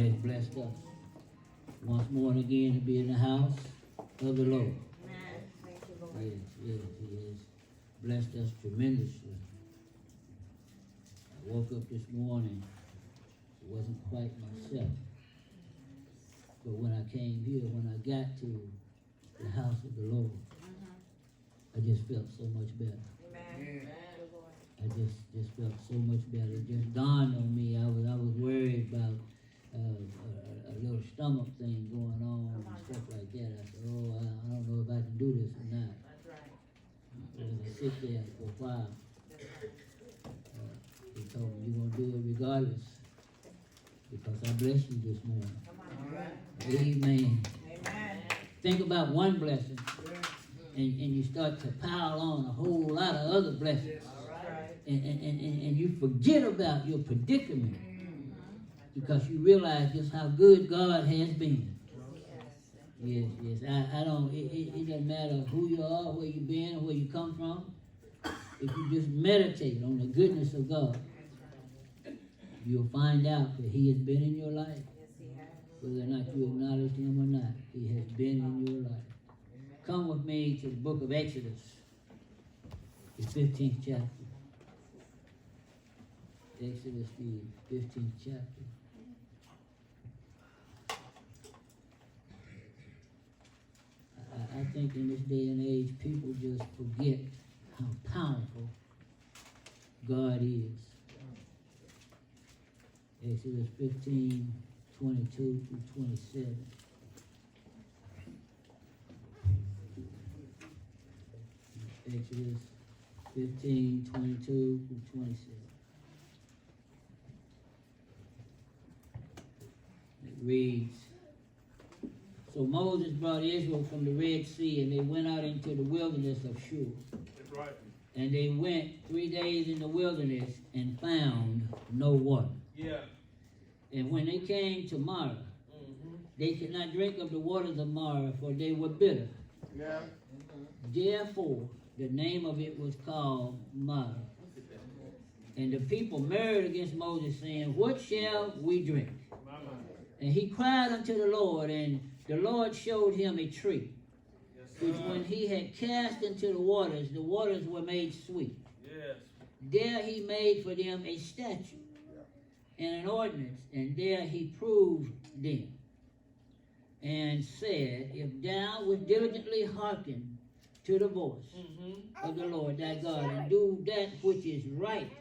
has blessed us once more and again to be in the house of the Lord. Amen. Thank you, Lord. Yes, yes, He has blessed us tremendously. I woke up this morning, it wasn't quite myself. But when I came here, when I got to the house of the Lord, I just felt so much better. Amen. I just felt so much better. It just dawned on me. I was worried about a little stomach thing going on and stuff like that. I said, oh, I don't know if I can do this or not. That's right. As I sit there for a while, he told me, you're going to do it regardless, because I bless you this morning. Amen. Amen. Think about one blessing, and you start to pile on a whole lot of other blessings. And you forget about your predicament, because you realize just how good God has been. Yes, yes. I don't, it doesn't matter who you are, where you've been, where you come from. If you just meditate on the goodness of God, you'll find out that He has been in your life. Whether or not you acknowledge Him or not, He has been in your life. Come with me to the book of Exodus, the 15th chapter. Exodus, the 15th chapter. I think in this day and age, people just forget how powerful God is. Exodus 15, 22 through 27. Exodus 15, 22 through 27. It reads, so Moses brought Israel from the Red Sea, and they went out into the wilderness of Shur. That's right. And they went 3 days in the wilderness and found no water. Yeah. And when they came to Marah, they could not drink of the waters of Marah, for they were bitter. Yeah. Therefore, the name of it was called Marah. And the people murmured against Moses, saying, what shall we drink? And he cried unto the Lord, and the Lord showed him a tree, which when he had cast into the waters were made sweet. Yes. There he made for them a statute and an ordinance, and there he proved them, and said, if thou wilt diligently hearken to the voice of the Lord thy God, and do that which is right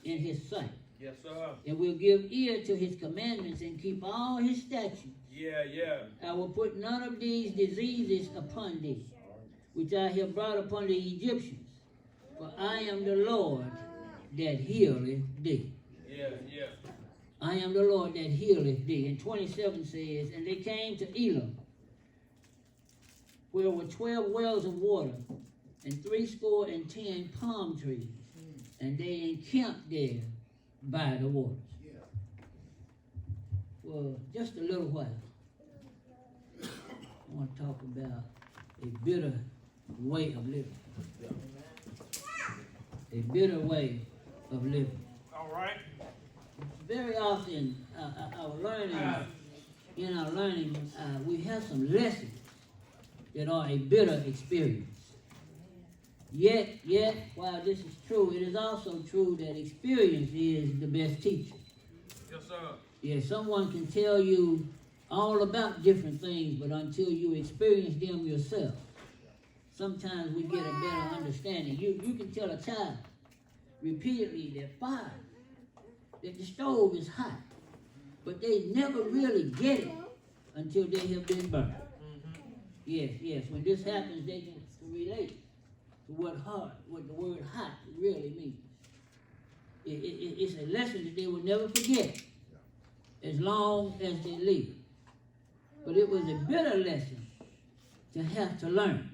in his sight, Yes, sir. and will give ear to his commandments, and keep all his statutes, Yeah, yeah. I will put none of these diseases upon thee, which I have brought upon the Egyptians, for I am the Lord that healeth thee. Yeah, yeah. I am the Lord that healeth thee. And 27 says, and they came to Elim, where were 12 wells of water, and 70 palm trees, and they encamped there by the waters. Well, just a little while, I want to talk about a bitter way of living. A bitter way of living. All right. Very often, our learning, in our learning, we have some lessons that are a bitter experience. Yet, while this is true, it is also true that experience is the best teacher. Yes, sir. Yeah, someone can tell you all about different things, but until you experience them yourself, sometimes we get a better understanding. You can tell a child repeatedly that that the stove is hot, but they never really get it until they have been burned. Yes, when this happens, they can relate to what the word hot really means. It's a lesson that they will never forget as long as they live. But it was a bitter lesson to have to learn.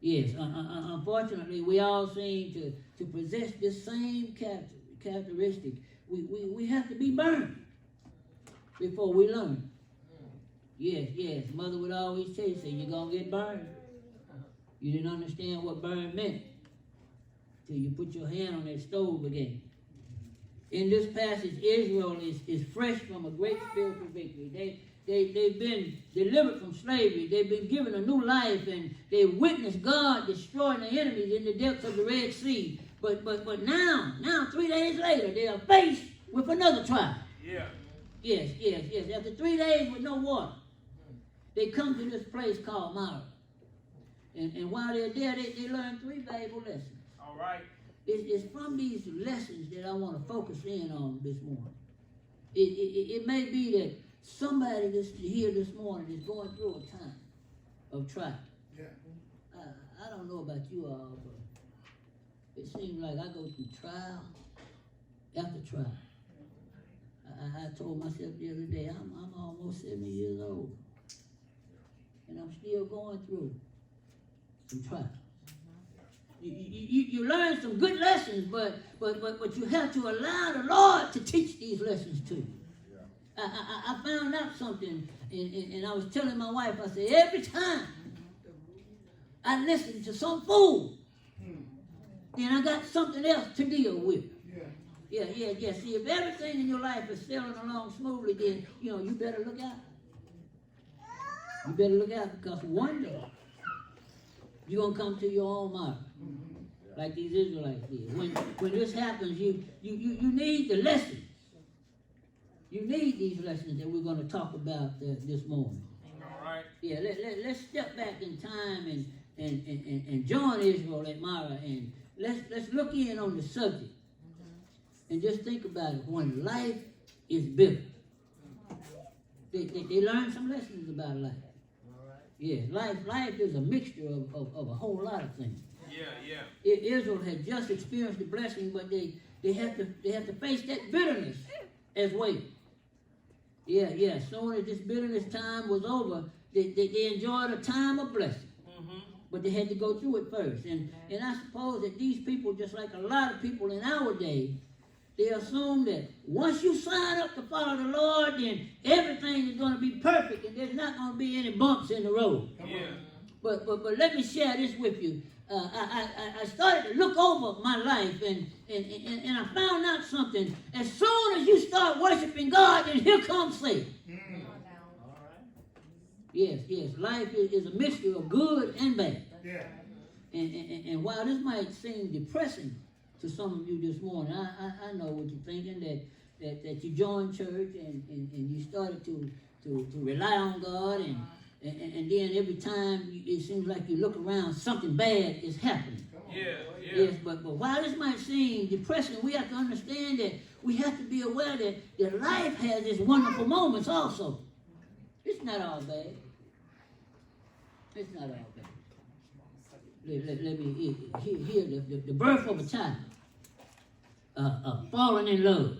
Yes, unfortunately, we all seem to possess this same characteristic. We have to be burned before we learn. Yes, Mother would always tell you, say, you're going to get burned. You didn't understand what burn meant till you put your hand on that stove again. In this passage, Israel is fresh from a great spiritual victory. They've been delivered from slavery. They've been given a new life, and they witnessed God destroying the enemies in the depths of the Red Sea. But now, 3 days later, they are faced with another trial. Yeah. Yes. After 3 days with no water, they come to this place called Mara. And while they're there, they learn 3 valuable lessons. All right. It's from these lessons that I want to focus in on this morning. It may be that somebody that's here this morning is going through a time of trial. Yeah. I don't know about you all, but it seems like I go through trial after trial. I told myself the other day, I'm almost 70 years old, and I'm still going through some trials. You learn some good lessons, but you have to allow the Lord to teach these lessons to you. I found out something, and I was telling my wife, I said, every time I listen to some fool, then I got something else to deal with. Yeah. See, if everything in your life is sailing along smoothly, then, you better look out. You better look out, because one day, you're going to come to your own mark, like these Israelites did. When this happens, you need the lessons. You need these lessons that we're going to talk about this morning. All right. Yeah, let's step back in time and join Israel at Mara, and let's look in on the subject and just think about it. When life is bitter, they learn some lessons about life. Yeah, life is a mixture of a whole lot of things. Yeah. Israel had just experienced the blessing, but they have to face that bitterness as well. Yeah. Soon as this bitterness time was over, they enjoyed a time of blessing. But they had to go through it first. And I suppose that these people, just like a lot of people in our day, they assume that once you sign up to follow the Lord, then everything is going to be perfect and there's not going to be any bumps in the road. Yeah. But let me share this with you. I started to look over my life, and I found out something. As soon as you start worshiping God, then here comes Satan. Yes. Life is a mixture of good and bad. Yeah. And while this might seem depressing to some of you this morning, I know what you're thinking, that you joined church and you started to rely on God, and then every time it seems like you look around, something bad is happening. Yeah. Yes, but while this might seem depressing, we have to understand that we have to be aware that life has its wonderful moments also. It's not all bad. It's not all bad. Let me hear the birth of a child, falling in love.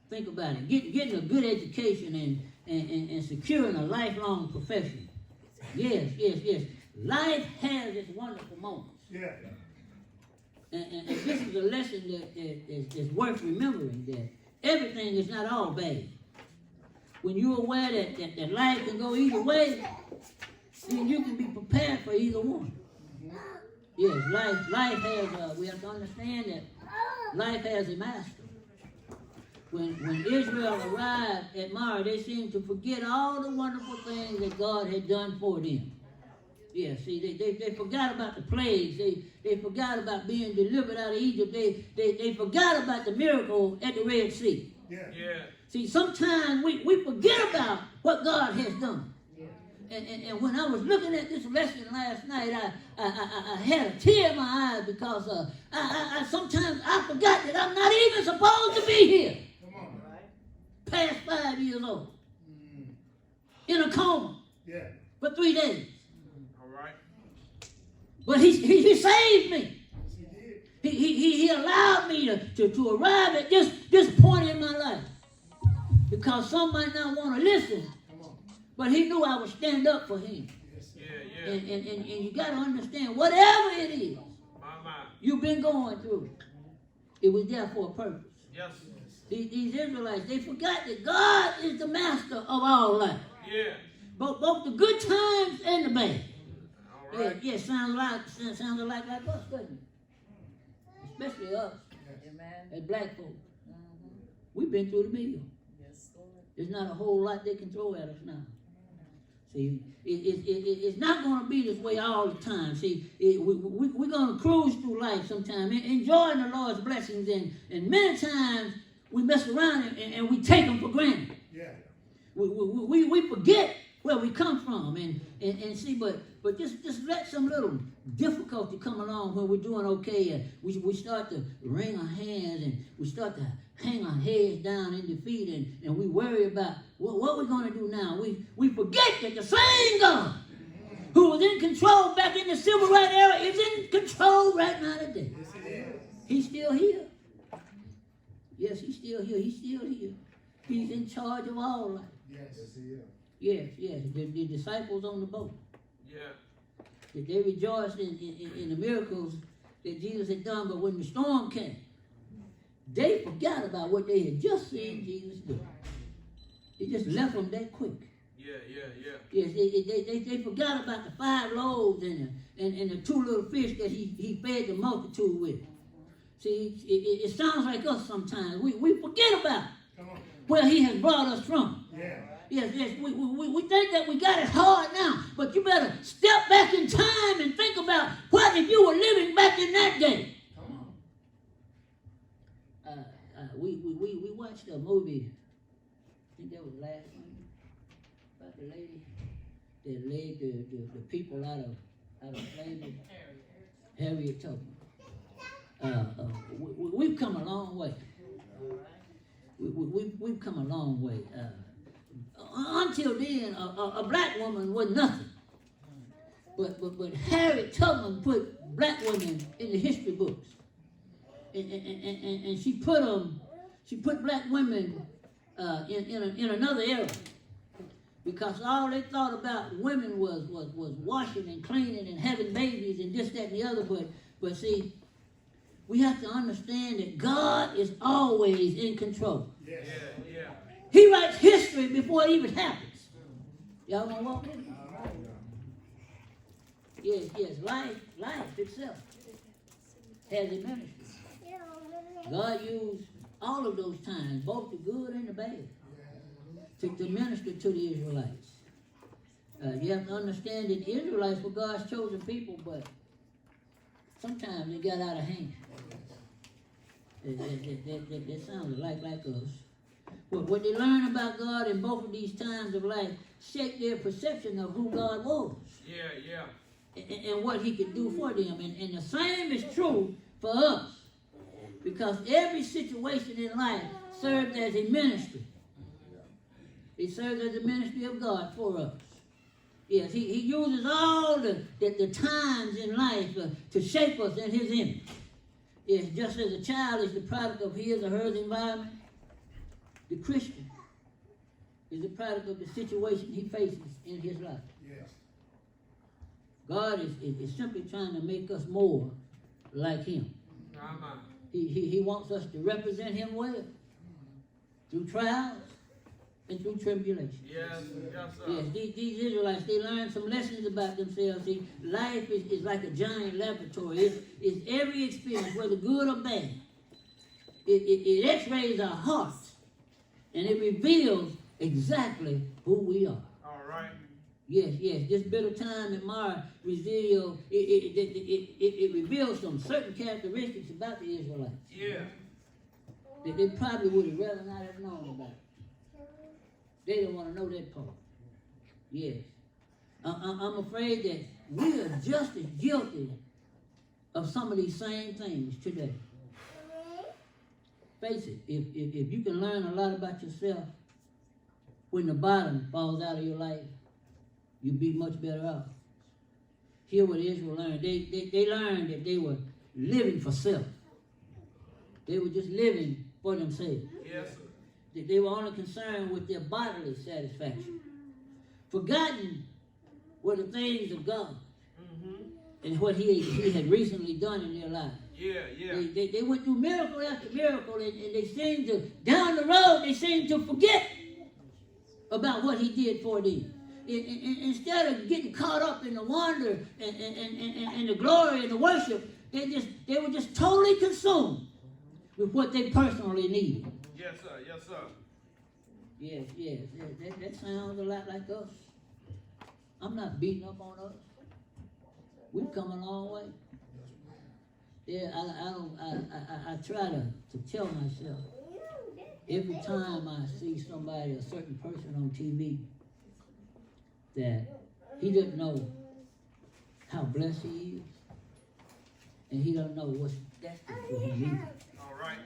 Think about it. Getting a good education and securing a lifelong profession. Yes. Life has its wonderful moments. Yeah. And this is a lesson that is worth remembering, that everything is not all bad. When you're aware that life can go either way, then you can be prepared for either one. Yes, life has, we have to understand that life has a master. When Israel arrived at Mara, they seemed to forget all the wonderful things that God had done for them. Yeah, see, they forgot about the plagues. They forgot about being delivered out of Egypt. They forgot about the miracle at the Red Sea. Yeah. See, sometimes we forget about what God has done. And when I was looking at this lesson last night, I had a tear in my eyes, because sometimes I forgot that I'm not even supposed to be here. Come on. Past 5 years old. In a coma. Yeah. For 3 days. All right. But he saved me. Yes, he did. He allowed me to arrive at this point in my life. Because some might not want to listen, Come on. but he knew I would stand up for him. Yes, sir. Yeah. And you got to understand, whatever it is My. you've been going through, it was there for a purpose. Yes. These Israelites, they forgot that God is the master of all life. Yeah. Both the good times and the bad. All right. Yeah, sounds a lot like us, doesn't it? Especially us, Amen. as black folk. We've been through the mill. Yes, Lord. There's not a whole lot they can throw at us now. See, it's not going to be this way all the time. See, we're going to cruise through life sometime, enjoying the Lord's blessings, and many times we mess around and we take them for granted. Yeah. We forget where we come from, and see, but just let some little difficulty come along when we're doing okay, and we start to wring our hands, and we start to hang our heads down in defeat, and we worry about what we're going to do now. We forget that the same God who was in control back in the civil rights era is in control right now today. Yes, it is. He's still here. Yes, he's still here. He's still here. He's in charge of all life. Yes, he is. Yes. The disciples on the boat, Yeah. they rejoiced in the miracles that Jesus had done, but when the storm came, they forgot about what they had just seen Jesus do. He just left them that quick. Yeah. Yes, they forgot about the 5 loaves and the 2 little fish that he fed the multitude with. See, it sounds like us sometimes. We forget about Come on. where he has brought us from. Yeah. Yes, we think that we got it hard now, but you better step back in time and think about what if you were living back in that day. Come on. We watched a movie, I think that was last one, about the lady that led the people out of slavery, Harriet Tubman. We've come a long way. We've come a long way. Until then, a black woman was nothing. But Harriet Tubman put black women in the history books, and she put black women in another era, because all they thought about women was washing and cleaning and having babies and this, that, and the other. But see, we have to understand that God is always in control. Yes. Yeah. He writes history before it even happens. Y'all want to walk with me? Yes. Life itself has a ministry. God used all of those times, both the good and the bad, to minister to the Israelites. You have to understand that the Israelites were God's chosen people, but sometimes they got out of hand. They sounded like us. What they learned about God in both of these times of life shaped their perception of who God was. Yeah. And what he could do for them. And the same is true for us. Because every situation in life serves as a ministry. It serves as a ministry of God for us. Yes, he uses all the times in life to shape us in his image. Yes, just as a child is the product of his or her environment, the Christian is the product of the situation he faces in his life. Yes. God is simply trying to make us more like him. Amen. He wants us to represent him well through trials and through tribulation. Yes, sir. Yes, these Israelites, they learned some lessons about themselves. See, life is like a giant laboratory. It's every experience, whether good or bad. It x-rays our hearts, and it reveals exactly who we are. All right. Yes. This bit of time at Mara reveals it reveals some certain characteristics about the Israelites Yeah. that they probably would have rather not have known about. They didn't want to know that part. Yes. I'm afraid that we are just as guilty of some of these same things today. Face it, if you can learn a lot about yourself when the bottom falls out of your life, you'll be much better off. Hear what Israel learned. They learned that they were living for self. They were just living for themselves. Yes, sir. That they were only concerned with their bodily satisfaction. Forgotten were the things of God and what he had recently done in their lives. Yeah. They went through miracle after miracle, and they seemed to, down the road, they seemed to forget about what he did for them. Instead of getting caught up in the wonder and the glory and the worship, they were just totally consumed with what they personally needed. Yes, sir. Yes, sir. Yes, yes. That sounds a lot like us. I'm not beating up on us. We've come a long way. Yeah, I try to tell myself every time I see somebody, a certain person on TV, that he doesn't know how blessed he is, and he don't know what's destined for him either. All right.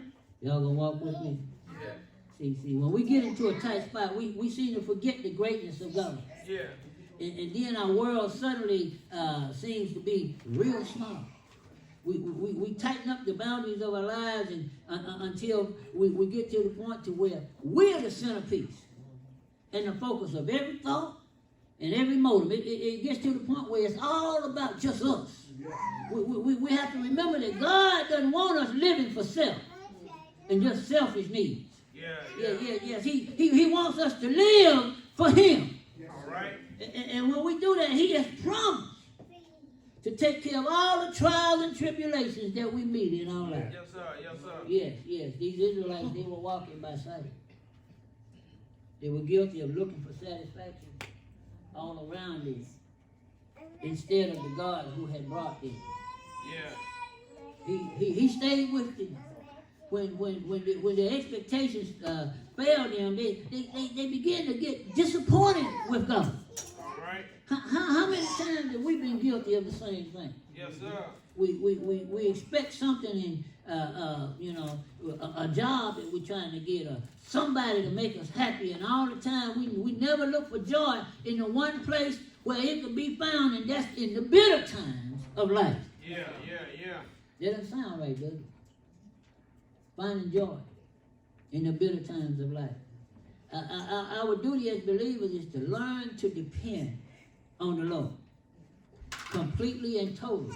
Y'all gonna walk with me? Yeah. See, when we get into a tight spot, we seem to forget the greatness of God. Yeah. And then our world suddenly seems to be real small. We tighten up the boundaries of our lives and until we get to the point to where we're the centerpiece and the focus of every thought and every motive. It gets to the point where it's all about just us. We have to remember that God doesn't want us living for self and just selfish needs. Yes. He wants us to live for Him. All right. And when we do that, He has promised to take care of all the trials and tribulations that we meet in our life. Yes, sir. Yes, sir. Yes. These Israelites, they were walking by sight. They were guilty of looking for satisfaction all around them instead of the God who had brought them. Yeah. He stayed with them. When the expectations failed them, they began to get disappointed with God. All right. How many times have we been guilty of the same thing? Yes, sir. We expect something in a job that we're trying to get, somebody to make us happy, and all the time we never look for joy in the one place where it could be found, and that's in the bitter times of life. Yeah. That doesn't sound right, does it? Finding joy in the bitter times of life. Our duty as believers is to learn to depend on the Lord completely and totally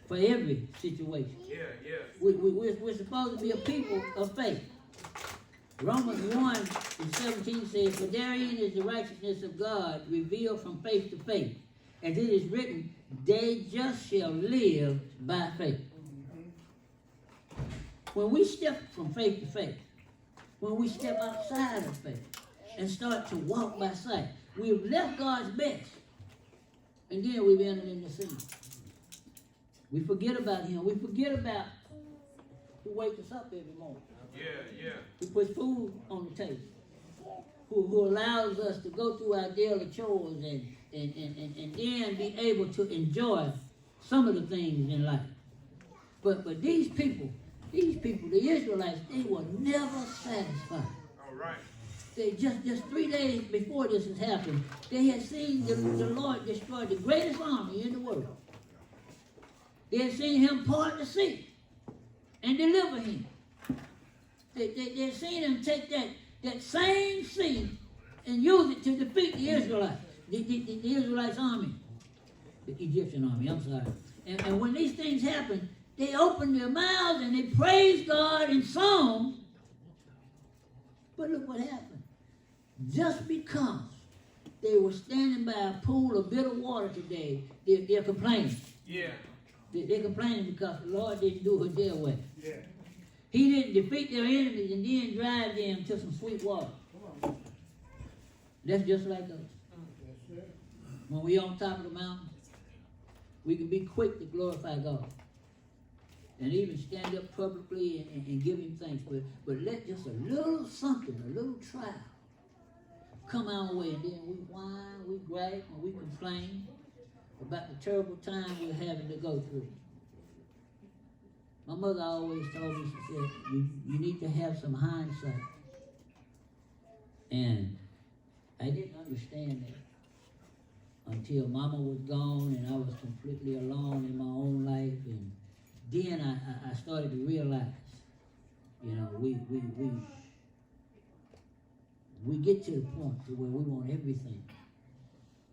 for every situation. Yeah. We're supposed to be a people of faith. Romans 1:17 says, "For therein is the righteousness of God revealed from faith to faith. As it is written, they just shall live by faith." When we step from faith to faith, when we step outside of faith and start to walk by sight, we've left God's best, and then we've entered into sin. We forget about Him. We forget about who wakes us up every morning, Yeah. who puts food on the table, who allows us to go through our daily chores and then be able to enjoy some of the things in life. But these people, the Israelites, they were never satisfied. All right. They just 3 days before this has happened, they had seen the Lord destroy the greatest army in the world. They had seen Him part the sea and deliver Him. They had seen Him take that same sea and use it to defeat the Israelites, the Israelites' army, the Egyptian army, I'm sorry. And when these things happened, they opened their mouths and they praised God in song. But look what happened. Just because they were standing by a pool of bitter water today, they're complaining. Yeah. They're complaining because the Lord didn't do it their way. Yeah. He didn't defeat their enemies and then drive them to some sweet water. That's just like us. When we're on top of the mountain, we can be quick to glorify God and even stand up publicly and give Him thanks. But let just a little something, a little trial come our way, and then we whine, we gripe, and we complain about the terrible time we're having to go through. My mother always told me, she said, you need to have some hindsight. And I didn't understand that until Mama was gone and I was completely alone in my own life. And then I started to realize, we get to the point to where we want everything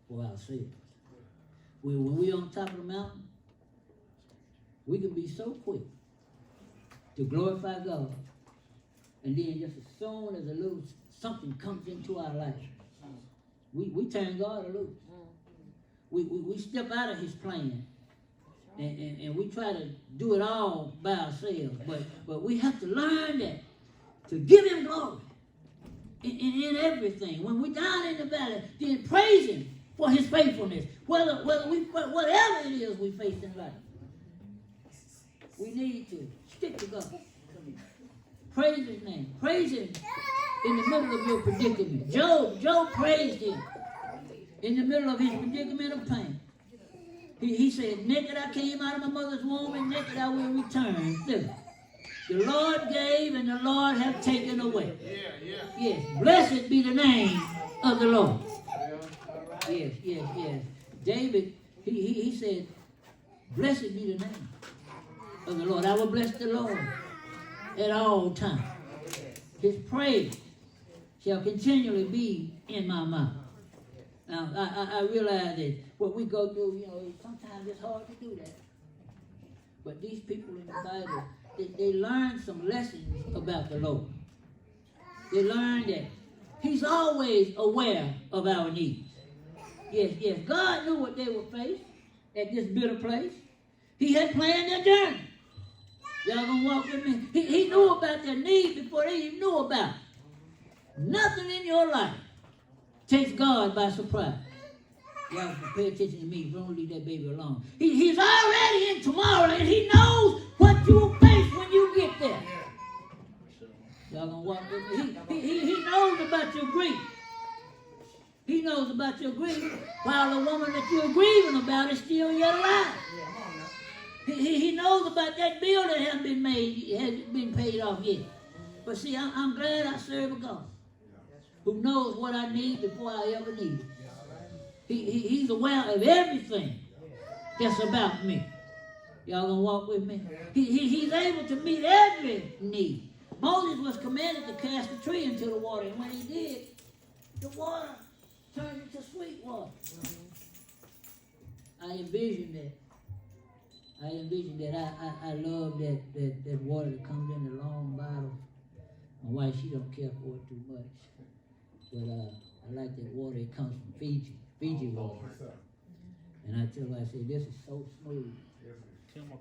for ourselves. When we're on top of the mountain, we can be so quick to glorify God, and then just as soon as a little something comes into our life, we turn God loose. We step out of His plan, and we try to do it all by ourselves. But we have to learn that to give him glory in everything. When we're down in the valley, then praise him for his faithfulness. Whatever it is we face in life, we need to stick to God. Praise his name. Praise him in the middle of your predicament. Job praised him in the middle of his predicament of pain. He said, naked I came out of my mother's womb, and naked I will return thither. The Lord gave, and the Lord hath taken away. Yes, blessed be the name of the Lord. Yes. David, he said, blessed be the name of the Lord. I will bless the Lord at all times. His praise shall continually be in my mouth. Now, I realize that what we go through, sometimes it's hard to do that. But these people in the Bible, they learned some lessons about the Lord. They learned that he's always aware of our needs. Yes. God knew what they would face at this bitter place. He had planned their journey. Y'all gonna walk with me? He knew about their need before they even knew about it. Nothing in your life takes God by surprise. Y'all pay attention to me. Don't leave that baby alone. He's already in tomorrow, and he knows what you will face when you get there. Y'all gonna walk with me? He knows about your grief. He knows about your grief, while the woman that you're grieving about is still yet alive. He knows about that bill that hasn't been paid off yet. But see, I'm glad I serve a God who knows what I need before I ever need it. He's aware of everything that's about me. Y'all gonna walk with me? He's able to meet every need. Moses was commanded to cast the tree into the water, and when he did, the water turned into sweet water. I envision that. I love that water that comes in the long bottle. My wife, she don't care for it too much. But I like that water. It comes from Fiji water. And I tell her, I say, this is so smooth.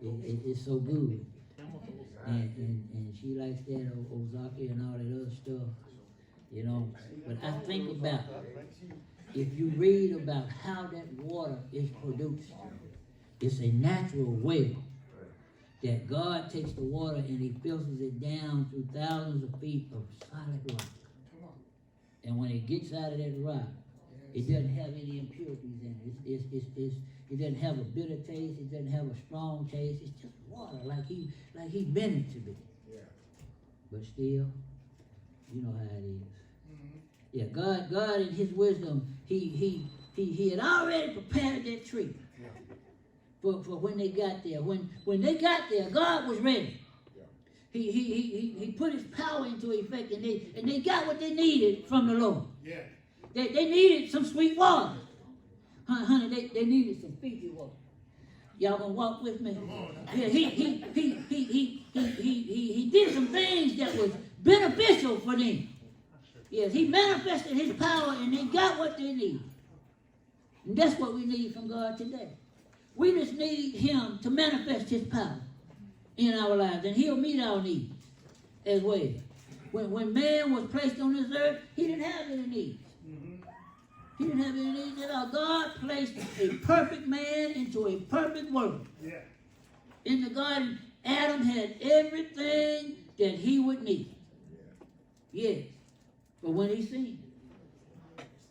It's so good. And she likes that Ozaki and all that other stuff. But I think about, if you read about how that water is produced, it's a natural well that God takes the water and he filters it down through thousands of feet of solid rock. And when it gets out of that rock, it doesn't have any impurities in it. It doesn't have a bitter taste. It doesn't have a strong taste. It's just water, like he meant it to be. But still, you know how it is. Yeah, God in his wisdom, he had already prepared that tree for when they got there. When they got there, God was ready. He put his power into effect, and they got what they needed from the Lord. Yeah. They needed some sweet water. Honey, they needed some Fiji water. Y'all gonna walk with me? Yeah, he did some things that was beneficial for them. Yes, he manifested his power, and they got what they need. And that's what we need from God today. We just need him to manifest his power in our lives, and he'll meet our needs as well. When man was placed on this earth, he didn't have any needs. He didn't have any needs at all. God placed a perfect man into a perfect world. Yeah. In the garden, Adam had everything that he would need. Yes. But when he sinned,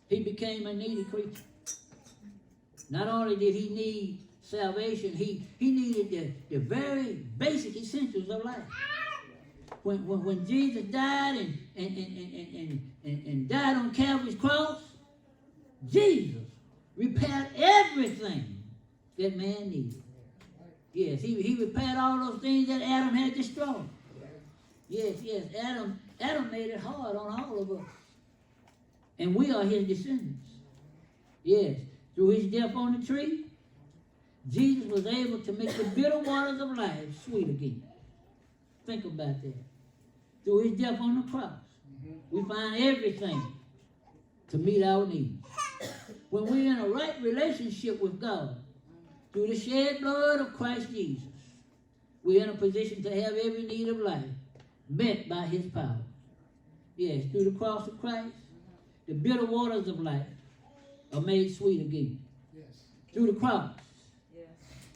he became a needy creature. Not only did he need salvation, he needed the very basic essentials of life. When Jesus died and died on Calvary's cross, Jesus repaired everything that man needed. Yes, he repaired all those things that Adam had destroyed. Yes, Adam made it hard on all of us. And we are his descendants. Yes, through his death on the tree, Jesus was able to make the bitter waters of life sweet again. Think about that. Through his death on the cross, we find everything to meet our needs. When we're in a right relationship with God, through the shed blood of Christ Jesus, we're in a position to have every need of life met by his power. Yes, through the cross of Christ, the bitter waters of life are made sweet again. Yes. Through the cross. Yes.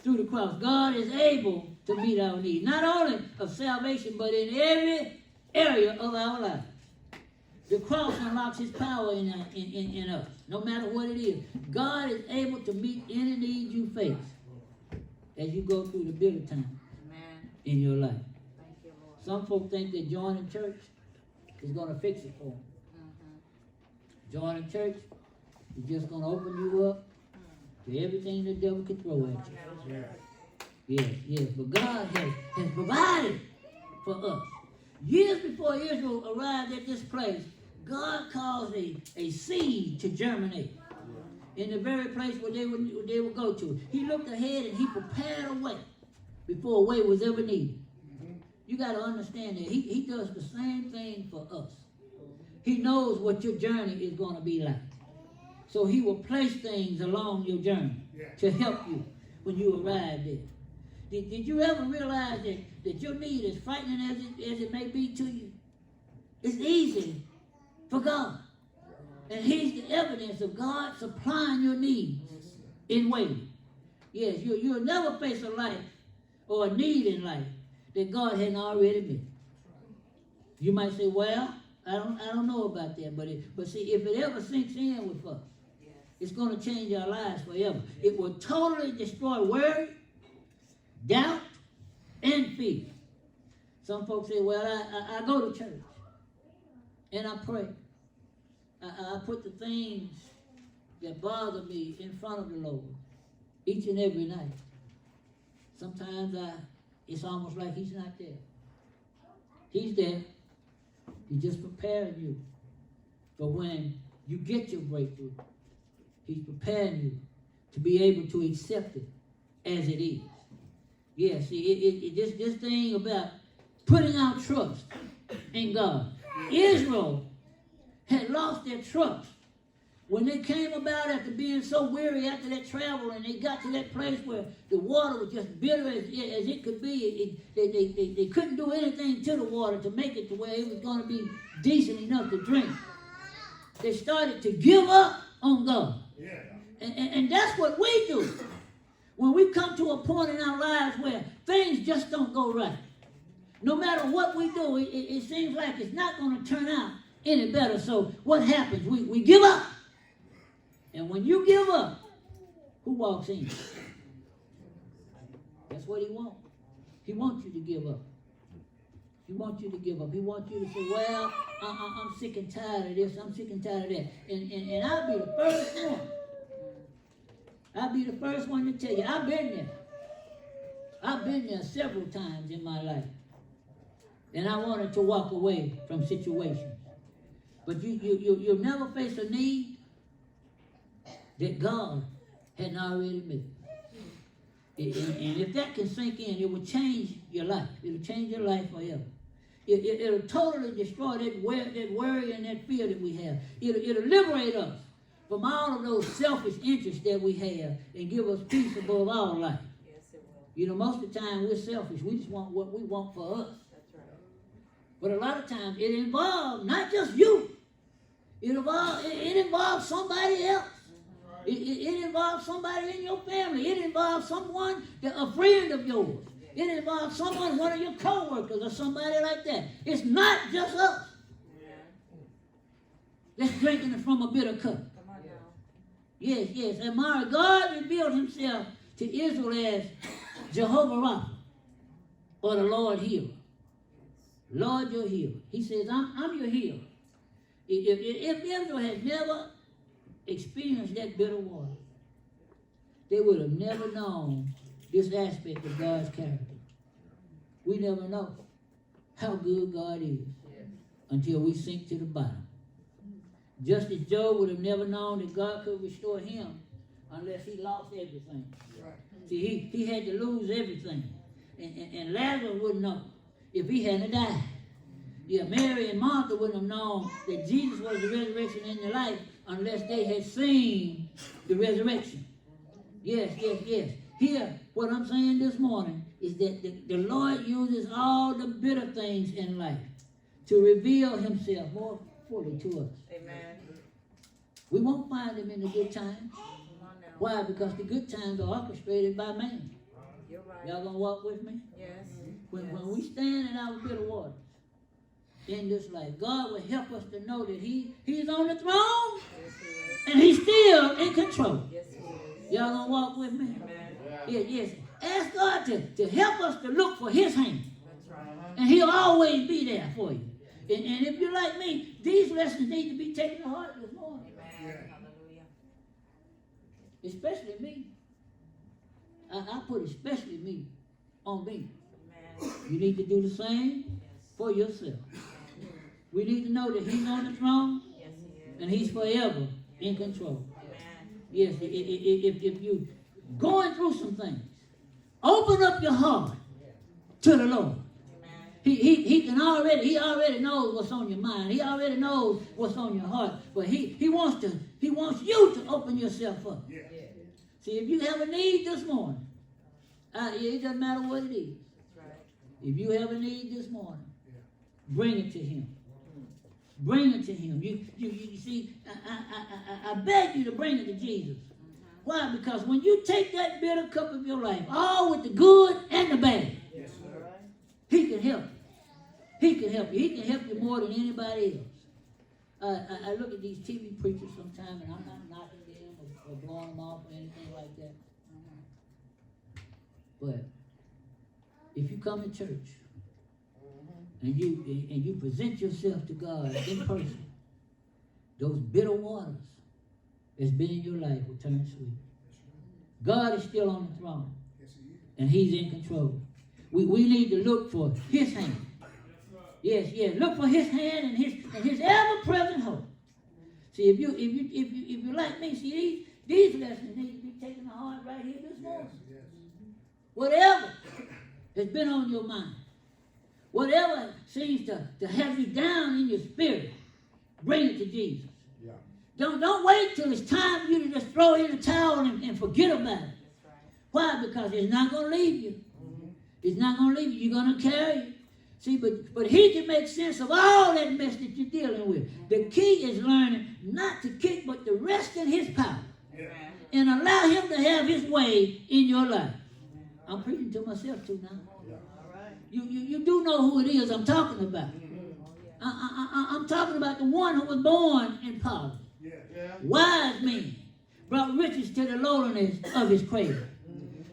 Through the cross. God is able to meet our needs. Not only of salvation, but in every area of our life. The cross unlocks his power in us, no matter what it is. God is able to meet any need you face as you go through the bitter time Amen. in your life. Thank you, Lord. Some folks think that joining church is going to fix it for them. Joining church is just going to open you up to everything the devil can throw at you. Yeah. Yes. But God has provided for us. Years before Israel arrived at this place, God caused a seed to germinate in the very place where they would go to. He looked ahead and he prepared a way before a way was ever needed. You got to understand that he does the same thing for us. He knows what your journey is going to be like. So he will place things along your journey to help you when you arrive there. Did you ever realize that your need, as frightening as it may be to you, it's easy for God. And he's the evidence of God supplying your needs in waiting. Yes, you'll never face a life or a need in life that God hadn't already met. You might say, well, I don't know about that, but see, if it ever sinks in with us, it's going to change our lives forever. It will totally destroy worry, doubt, and fear. Some folks say, well, I go to church and I pray. I put the things that bother me in front of the Lord each and every night. Sometimes it's almost like he's not there. He's there. He's just preparing you for when you get your breakthrough. He's preparing you to be able to accept it as it is. Yeah, see, this thing about putting our trust in God. Israel had lost their trust when they came about after being so weary after that travel, and they got to that place where the water was just bitter as it could be. They couldn't do anything to the water to make it to where it was going to be decent enough to drink. They started to give up on God. Yeah. And that's what we do when we come to a point in our lives where things just don't go right. No matter what we do, it seems like it's not going to turn out any better. So what happens? We give up. And when you give up, who walks in? That's what he wants. He wants you to give up. He wants you to give up. He wants you to say, well, I'm sick and tired of this. I'm sick and tired of that. And I'll be the first one. I'll be the first one to tell you, I've been there. I've been there several times in my life. And I wanted to walk away from situations. But you'll never face a need that God hadn't already met. And if that can sink in, it will change your life. It'll change your life forever. It'll totally destroy that worry and that fear that we have. It'll liberate us from all of those selfish interests that we have and give us peace above all life. Yes, it will. You know, most of the time we're selfish. We just want what we want for us. That's right. But a lot of times it involves not just you. It involves somebody else. It involves somebody in your family. It involves someone, a friend of yours. It involves someone, one of your co-workers or somebody like that. It's not just us that's drinking from a bitter cup. Come on now. Yes. And God revealed himself to Israel as Jehovah Rapha, or the Lord healer. Lord, your healer. He says, I'm your healer. If Israel had never experienced that bitter water, they would have never known this aspect of God's character. We never know how good God is until we sink to the bottom. Just as Job would have never known that God could restore him unless he lost everything. See, he had to lose everything. And Lazarus wouldn't know if he hadn't died. Yeah, Mary and Martha wouldn't have known that Jesus was the resurrection and the life unless they had seen the resurrection. Yes. Here, what I'm saying this morning is that the Lord uses all the bitter things in life to reveal himself more fully to us. Amen. We won't find him in the good times. Come on now. Why? Because the good times are orchestrated by man. You're right. Y'all gonna walk with me? Yes. When we stand in our bitter waters in this life, God will help us to know that He's on the throne Yes, He is. and He's still in control. Yes, He is. Y'all gonna walk with me? Amen. Yes. Ask God to help us to look for His hand, That's right. and He'll always be there for you. And if you're like me, these lessons need to be taken to heart this morning, Amen. Hallelujah. especially me. I put especially me on me. Amen. You need to do the same Yes. for yourself. We need to know that He's on the throne Yes, He is. and He's forever in control. Amen. Yes, if you going through some things, open up your heart to the Lord. Amen. He already knows what's on your mind. He already knows what's on your heart. But he wants you to open yourself up. Yeah. See, if you have a need this morning, it doesn't matter what it is. That's right. If you have a need this morning, bring it to Him. Bring it to Him. You see, I beg you to bring it to Jesus. Why? Because when you take that bitter cup of your life, all with the good and the bad, Yes, sir. He can help you. He can help you. He can help you more than anybody else. I look at these TV preachers sometimes, and I'm not knocking them or blowing them off or anything like that. But if you come to church and you present yourself to God in person, those bitter waters that's been in your life will turn sweet. God is still on the throne, Yes, He is. and He's in control. We need to look for His hand. Yes, look for His hand and His ever-present hope. See, if you like me, see these lessons need to be taken to heart right here this morning. Yes. Whatever has been on your mind, whatever seems to have you down in your spirit, bring it to Jesus. Yeah. Don't wait till it's time for you to just throw in the towel and forget about it. That's right. Why? Because it's not going to leave you. It's not going to leave you. You're going to carry it. See, but He can make sense of all that mess that you're dealing with. The key is learning not to kick, but to rest in His power Yeah. Amen. and allow Him to have His way in your life. I'm preaching to myself too now. Yeah. All right. You do know who it is I'm talking about. I'm talking about the one who was born in poverty. Yeah. Wise men brought riches to the lowliness of his cradle.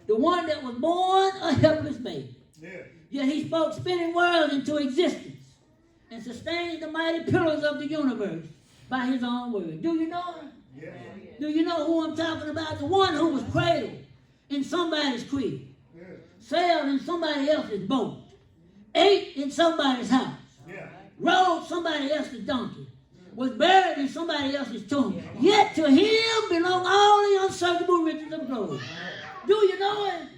The one that was born a helpless baby. Yeah. Yet he spoke spinning worlds into existence and sustained the mighty pillars of the universe by his own word. Do you know him? Yeah. Do you know who I'm talking about? The one who was cradled in somebody's crib, Yeah. sailed in somebody else's boat, ate in somebody's house, Yeah. rode somebody else's donkey, was buried in somebody else's tomb. Yet to him belong all the unsearchable riches of glory. Do you know him?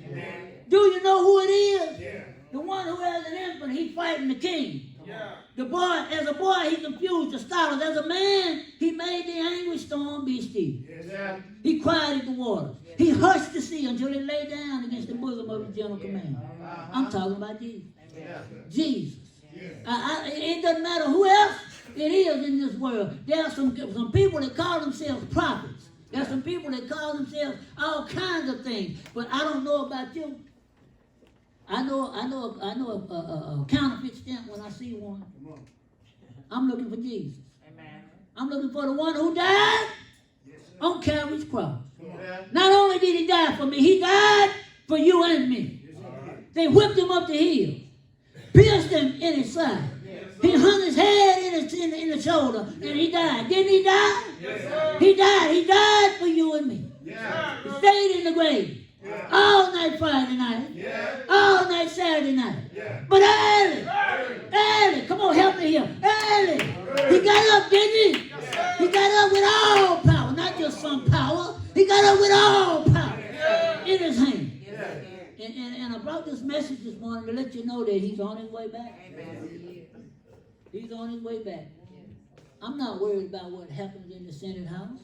Do you know who it is? Yeah. The one who as an infant, he fighting the king. Yeah. The boy, as a boy, he confused the scholars. As a man, he made the angry storm be still. Yes. He quieted the waters. He hushed the sea until it lay down against the bosom of his gentle command. I'm talking about Jesus. Jesus. It doesn't matter who else it is in this world. There are some people that call themselves prophets. There are some people that call themselves all kinds of things. But I don't know about you. I know a counterfeit stamp when I see one. Come on. I'm looking for Jesus. Amen. I'm looking for the one who died Yes, sir. on Calvary's cross. Come on. Not only did he die for me, he died for you and me. Yes, sir. They whipped him up the hill, pierced him in his side. He hung his head in the shoulder, and he died. Didn't he die? Yes, sir. He died. He died for you and me. Yeah. He stayed in the grave all night Friday night, Yeah. all night Saturday night. Yeah. But early, come on, help me here. Early, he got up, didn't he? He got up with all power, not just some power. He got up with all power in his hand. Yes, He did. And I brought this message this morning to let you know that he's on his way back. Amen. He's on his way back. I'm not worried about what happens in the Senate House.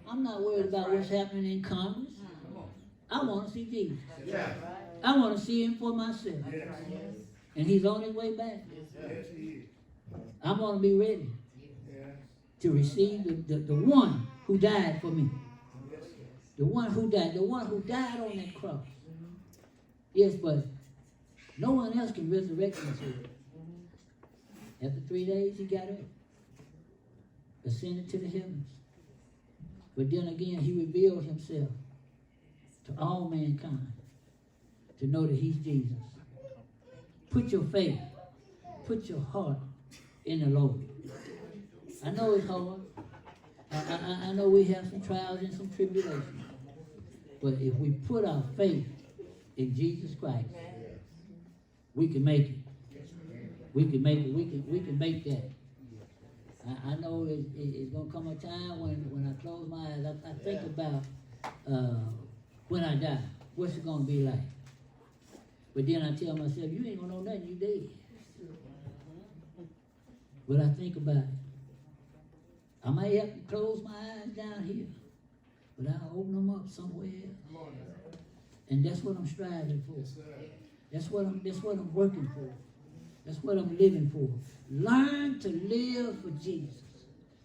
I'm not worried about what's happening in Congress. I want to see Jesus. Yeah. I want to see him for myself. Yes. And he's on his way back. Yes, He is. I want to be ready to receive the one who died for me. The one who died on that cross. Yes, but no one else can resurrect me. After 3 days, he got up, ascended to the heavens. But then again, he revealed himself to all mankind to know that he's Jesus. Put your faith, put your heart in the Lord. I know it's hard. I know we have some trials and some tribulations. But if we put our faith in Jesus Christ, we can make it. We can make it. We can make that. I know it's going to come a time when I close my eyes, I think about when I die, what's it going to be like? But then I tell myself, you ain't going to know nothing, you dead. But I think about it. I might have to close my eyes down here, but I'll open them up somewhere else. And that's what I'm striving for. That's what I'm working for. That's what I'm living for. Learn to live for Jesus.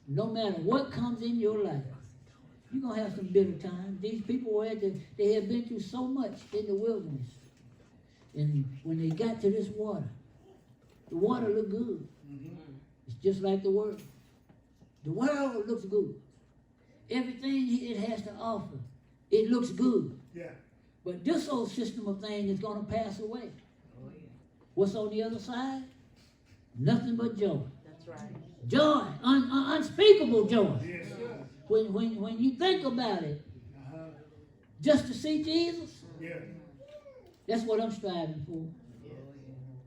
No matter what comes in your life, you're going to have some bitter times. These people they have been through so much in the wilderness. And when they got to this water, the water looked good. It's just like the world. The world looks good. Everything it has to offer, it looks good. Yeah. But this old system of things is going to pass away. What's on the other side? Nothing but joy. That's right. Joy, unspeakable joy. Yes, sir. When you think about it, just to see Jesus, Yeah. that's what I'm striving for.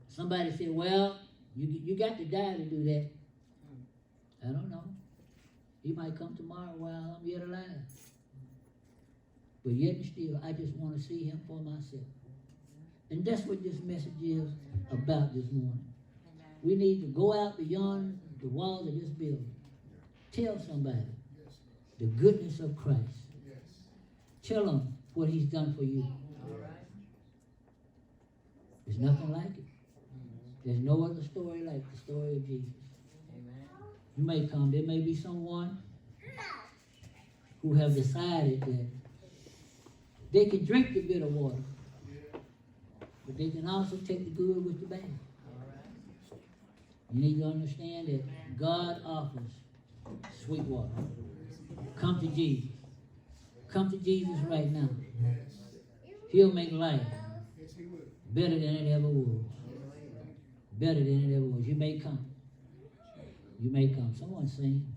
Somebody said, well, you got to die to do that. I don't know. He might come tomorrow while I'm yet alive. But yet and still, I just want to see him for myself. And that's what this message is about this morning. We need to go out beyond the walls of this building. Tell somebody the goodness of Christ. Tell them what he's done for you. There's nothing like it. There's no other story like the story of Jesus. You may come. There may be someone who have decided that they can drink the bitter water, but they can also take the good with the bad. You need to understand that God offers sweet water. Come to Jesus. Come to Jesus right now. He'll make life better than it ever was. Better than it ever was. You may come. You may come. Someone sing.